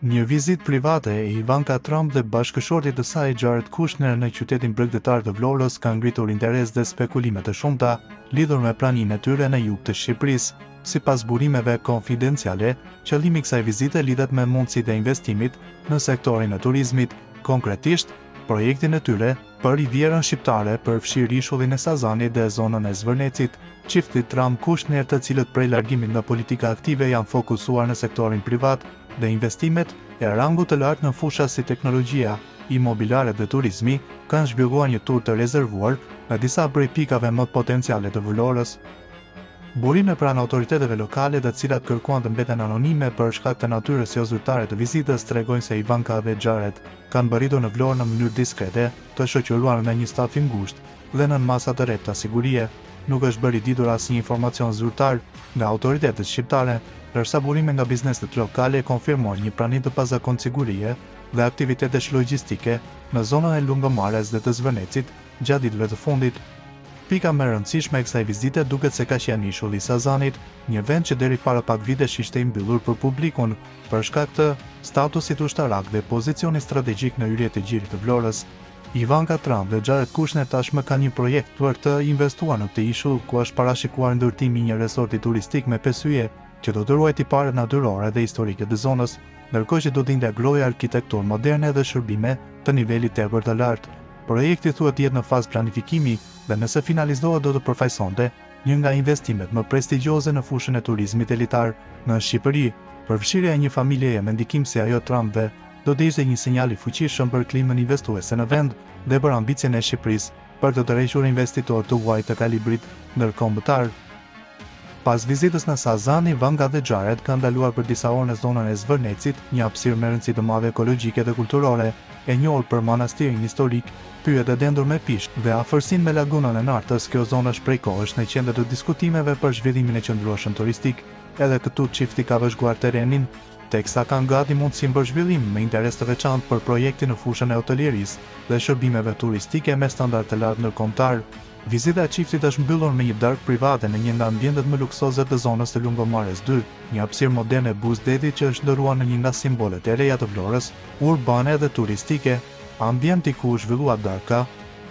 Një vizitë private e Ivanka Trump dhe bashkëshortit të saj Jared Kushner në qytetin bregdetar të Vlorës ka ngritur interes dhe spekulime të shumta lidhur me praninë e tyre në jug të Shqipërisë. Sipas burimeve konfidenciale, qëllimi i kësaj vizite lidhet me mundësitë e investimit në sektorin e turizmit, konkretisht projektin e tyre për Rivierën Shqiptare përfshir ishullin e Sazanit dhe zonën e Zvërnecit. Çifti Trump-Kushner, të cilët prej largimit nga politika aktive janë fokusuar në sektorin privat dhe investimet e rangut të lartë në fusha si teknologjia, imobiliare dhe turizmi, kanë zhvilluar një tur të rezervuar në disa prej pikave më potenciale të Vlorës. Burime pranë autoriteteve lokale, të cilat kërkuan të mbeten anonime për shkak të natyrës jo zyrtare të vizitës, tregojnë se Ivanka dhe Jared kanë bërritur në Vlorë në mënyrë diskrete, të shoqëruar me një staf i ngushtë dhe nën masa të repta sigurie. Nuk është bërë i ditur asnjë informacion zyrtar nga autoritetet shqiptare, ndërsa burime nga bizneset lokale konfirmojnë një pranim të pazakontë sigurie dhe aktivitetesh logjistike në zonën e Lungëmarrës dhe të Zvërnecit gjatë ditëve të fundit. Pika më e rëndësishme e kësaj vizite duket se ka qenë ishulli i Sazanit, një vend që deri para pak vitesh ishte i mbyllur për publikun për shkak të statusit ushtarak dhe pozicionit strategjik në hyrje të gjirit të Vlorës. Ivanka Trump dhe Jared Kushner tashmë kanë një projekt për të investuar në këtë ishull, ku është parashikuar ndërtimi i një resorti turistik me 5 yje, që do të ruajë tiparet natyrore dhe historike të zonës, ndërkohë që do të integrojë arkitekturë moderne dhe shërbime të nivelit tepër të lartë. Projekti thuhet të jetë në fazë planifikimi dhe nëse finalizohet do të përfaqësonte një nga investimet më prestigjioze në fushën e turizmit elitar në Shqipëri. Përfshirja e një familjeje me ndikim si ajo Trumpve do të ishte një sinjal i fuqishëm për klimën investuese në vend dhe për ambicien e Shqipërisë për të tërhequr investitorë të huaj të kalibrit ndërkombëtar. Pas vizitës në Sazan, Ivanka dhe Jared kanë ndaluar për disa orë në zonën e Zvërnecit, një hapësirë me rëndësi të madhe ekologjike dhe kulturore, e njohur për manastirin historik, pyjet e dendur me pishq dhe afërsinë me lagunën e Nartës. Kjo zonë është prej kohësh në qendër të diskutimeve për zhvillimin e qëndrueshëm turistik. Edhe këtu çifti ka vëzhguar terrenin, teksa kanë gati mundësinë për zhvillim me interes të veçantë për projekte në fushën e hotelierisë dhe shërbimeve turistike me standard të lartë ndërkombëtar. Vizita e çiftit është mbyllur me një darkë private në një nga ambientet më luksoze të zonës së Lungëmarrës 2, një hapësirë moderne e Buzdetit që është ndëruar në një nga simbolet e reja të Vlorës, urbane dhe turistike. Ambienti ku u zhvillua darka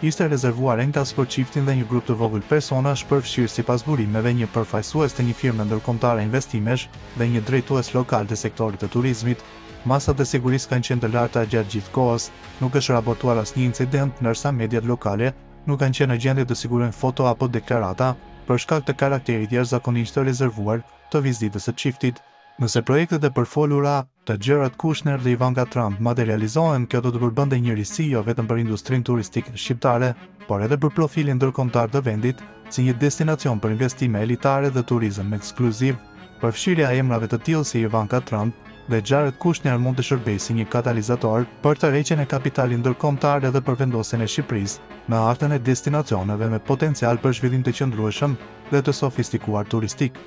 ishte rezervuar engtas për çiftin dhe një grup të vogël personash, përfshirë sipas burimeve një përfaqësues të një firme ndërkombëtare investimesh dhe një drejtues lokal të sektorit të turizmit. Masat e sigurisë kanë qenë të larta gjatë gjithë kohës, nuk është raportuar asnjë incident, ndërsa mediat lokale nuk kanë qenë në gjendje të sigurojnë foto apo deklarata për shkak të karakterit jashtëzakonisht të rezervuar të vizitës së çiftit. Nëse projektet e përfolura të Jared Kushner dhe Ivanka Trump materializohen, kjo do të përbënte një risi jo vetëm për industrinë turistike shqiptare, por edhe për profilin ndërkombëtar të vendit si një destinacion për investime elitare dhe turizëm ekskluziv. Përfshirja e emrave të tillë si Ivanka Trump dhe Jared Kushner mund të shërbejë si një katalizator për tërheqjen e kapitalit ndërkombëtar edhe për vendosjen e Shqipërisë në artën e destinacioneve me potencial për zhvillim të qëndrueshëm dhe të sofistikuar turistik.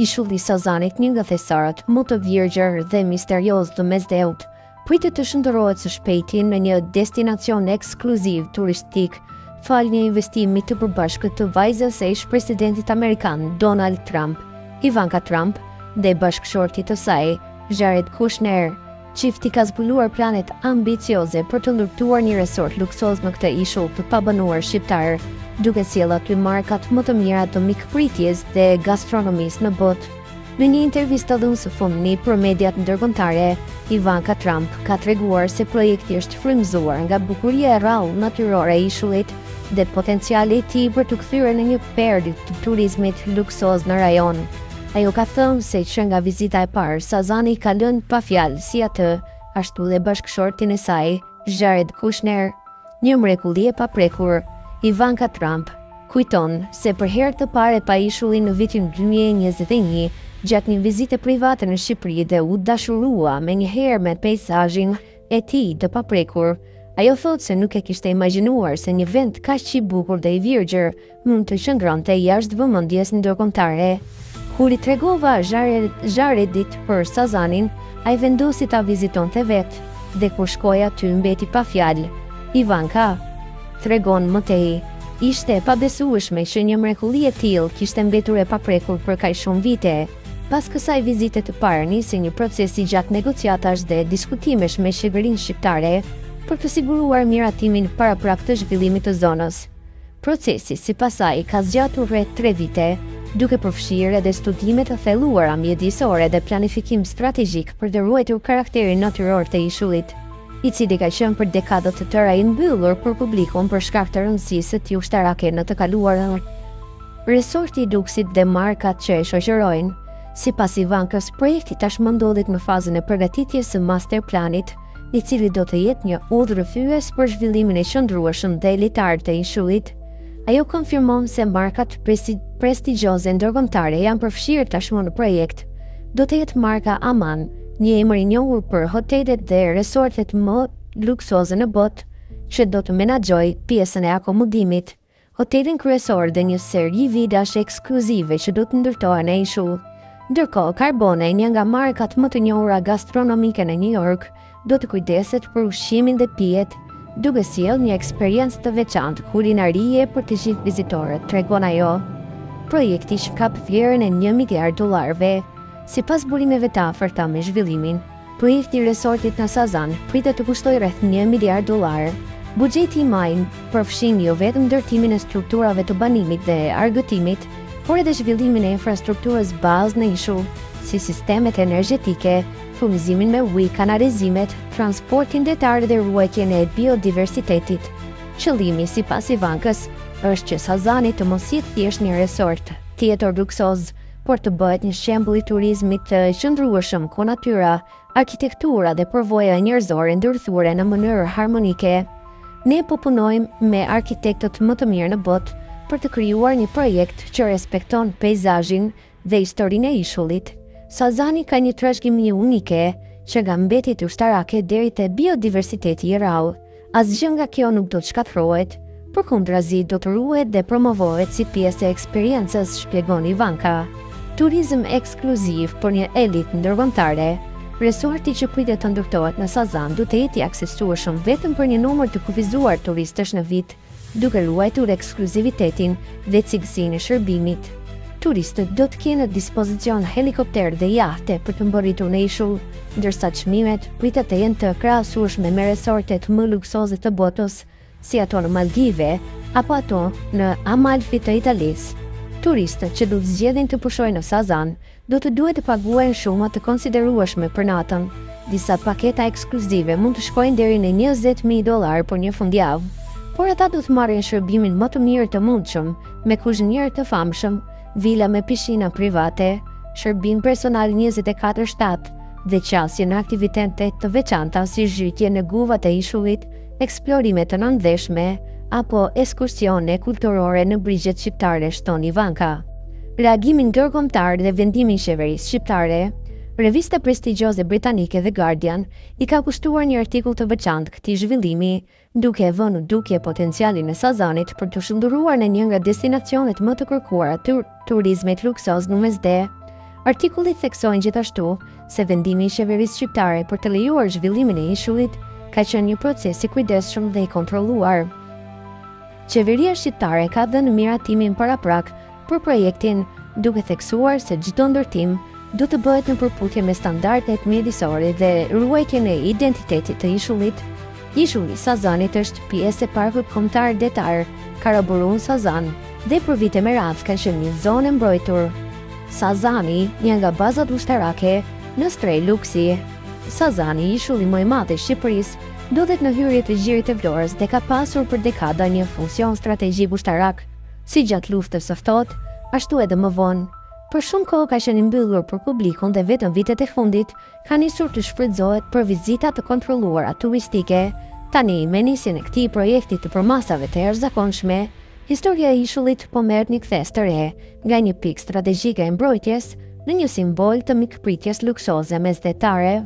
Ishulli i Sazanit, një nga thesarat më të vjergjër dhe misterios të Mesdheut, pritet të shndërrohet së shpejti në një destinacion ekskluziv turistik, fal një investimi të përbashkët të vajzës së ish-presidentit amerikan Donald Trump, Ivanka Trump dhe bashkëshortit të saj, Jared Kushner. Çifti ka zbuluar planet ambicioze për të ndërtuar një resort luksoz në këtë ishull të pabanuar shqiptar, duke sjellë aty markat më të mira të mikpritjes dhe gastronomisë në botë. Në një intervistë dhënë së fundmi për mediat ndërkombëtare, Ivanka Trump ka treguar se projekti është frymëzuar nga bukuria e rrallë natyrore e ishullit dhe potenciali i tij për të kthyer në një perlë të turizmit luksoz në rajon. Ajo ka thënë se që nga vizita e parë, Sazani ka lënë pa fjalë si atë, ashtu dhe bashkëshortin e saj, Jared Kushner. Një mrekulli e paprekur. Ivanka Trump kujton se për herë të parë pa ishullin në vitin 2021, gjatë një vizite private në Shqipëri dhe u dashurua me një herë me peizazhin e tij të paprekur. Ajo thotë se nuk e kishte imagjinuar se një vend kaq i bukur dhe i virgjër mund të qëndronte jashtë vëmendjes ndërkombëtare. Kur i tregova Jaredit për Sazanin, ai vendosi ta vizitonte vetë dhe kur shkoi aty mbeti pa fjalë. Ivanka tregon më tej Ishte e pabesueshme që një mrekulli e tillë kishte mbetur e paprekur për kaq shumë vite. Pas kësaj vizite të parë nisi një proces i gjatë negociatash dhe diskutimesh me qeverinë shqiptare për të siguruar miratimin paraprak të zhvillimit të zonës. Procesi sipas saj ka zgjatur rreth 3 vite, duke përfshirë edhe studime të thelluara mjedisore dhe planifikim strategjik për të ruajtur karakterin natyror të ishullit, i cili ka qenë për dekada të tëra i mbyllur për publikun për shkak të rëndësisë së tij ushtarake në të kaluarën. Resorti i Duksit dhe markat që e shoqërojnë, sipas Ivankës, projekti tashmë ndodhet në fazën e përgatitjes së masterplanit, i cili do të jetë një udhërrëfyes për zhvillimin e qëndrueshëm dhe elitar të ishullit. Ajo konfirmon se markat prestigjioze ndërkombëtare janë përfshirë tashmë në projekt. Do të jetë marka Aman, një emër i njohur për hotelet dhe resortet më luksoze në botë, që do të menaxhojë pjesën e akomodimit, hotelin kryesor dhe një seri vilash ekskluzive që do të ndërtohen në ishull. Ndërkohë, Carbone, një nga markat më të njohura gastronomike në New York, do të kujdeset për ushqimin dhe pijet, duke sjellë një eksperiencë të veçantë kulinarie për të gjithë vizitorët, tregon ajo. Projekti shkap vlerën e $1 miliard. Sipas burimeve të afërta me zhvillimin, projekti i resortit në Sazan pritet të kustojë rreth $1 miliard. Buxheti i maj përfshin jo vetëm ndërtimin e strukturave të banimit dhe argëtimit, por edhe zhvillimin e infrastrukturës bazë në ishull, si sistemet energjetike, furnizimin me ujë, kanalizimet, transportin detar dhe ruajtjen e biodiversitetit. Qëllimi, sipas Ivankës, është që Sazani të mos jetë thjesht një resort tjetër luksoz, por të bëhet një shembull i turizmit të qëndrueshëm ku natyra, arkitektura dhe përvoja njerëzore ndërthuare në mënyrë harmonike. Ne po punojmë me arkitektët më të mirë në botë për të krijuar një projekt që respekton peizazhin dhe historinë e ishullit. Sazani ka një trashëgimi unike që nga mbetjet ushtarake deri te biodiversiteti i rrallë. Asgjë nga kjo nuk do të shkatërrohet, përkundrazi do të ruhet dhe promovohet si pjesë e eksperiencës, shpjegon Ivanka. Turizëm ekskluziv për një elitë ndërkombëtare, resorti që pritet të ndërtohet në Sazan do të jetë i aksesueshëm vetëm për një numër të kufizuar turistësh në vit, duke ruajtur ekskluzivitetin dhe cilësinë e shërbimit. Turistët do të kenë në dispozicion helikopter dhe jahte për të mbërritur në ishull, ndërsa çmimet pritet të jenë të krahasueshme me resortet më luksoze të botës, si ato në Maldive apo ato në Amalfi të Italisë. Turistët që do të zgjedhin të pushojnë në Sazan do të duhet të paguajnë shuma të konsiderueshme për natën. Disa paketa ekskluzive mund të shkojnë deri në $20,000 për një fundjavë, por ata do të marrin shërbimin më të mirë të mundshëm, me kuzhinier të famshëm, vila me pishina private, shërbim personal 24/7 dhe qasje në aktivitete të veçanta si zhytje në guvat e ishullit, eksplorime të nëndveshme, apo ekskursione kulturore në brigjet shqiptare, shton Ivanka. Reagimin ndërkombëtar dhe vendimin qeverisë shqiptare, revista prestigjioze britanike The Guardian i ka kushtuar një artikull të veçantë këtij zhvillimi, duke vënë në dukje potencialin e Sazanit për të shndruar në një nga destinacionet më të kërkuara të turizmit luksoz në MSD. Artikulli theksojnë gjithashtu se vendimi i qeverisë shqiptare për të lejuar zhvillimin e ishullit ka qenë një proces i kujdesshëm dhe i kontrolluar. Qeveria shqiptare ka dhënë miratimin paraprak për projektin, duke theksuar se çdo ndërtim do të bëhet në përputhje me standardet mjedisore dhe ruajtjen e identitetit të ishullit. Ishulli Sazanit është pjesë e parkut kombëtar detar Karaburun Sazan dhe për vite me radhë ka qenë një zonë mbrojtur. Sazani, një nga bazat ushtarake në strej luksi. Sazani, ishulli më i madh i Shqipërisë, ndodhet në hyrje të Gjirit të Vlorës dhe ka pasur për dekada një funksion strategjik ushtarak, si gjatë luftës së ftohtë, ashtu edhe më vonë. Për shumë kohë ka qenë i mbyllur për publikun dhe vetëm vitet e fundit ka nisur të shfrytëzohet për vizita të kontrolluara turistike. Tani, me nisjen e këtij projekti të përmasave të jashtëzakonshme, historia e ishullit po merr një kthes të re, nga një pikë strategjike e mbrojtjes në një simbol të mikpritjes luksoze mesdhetare.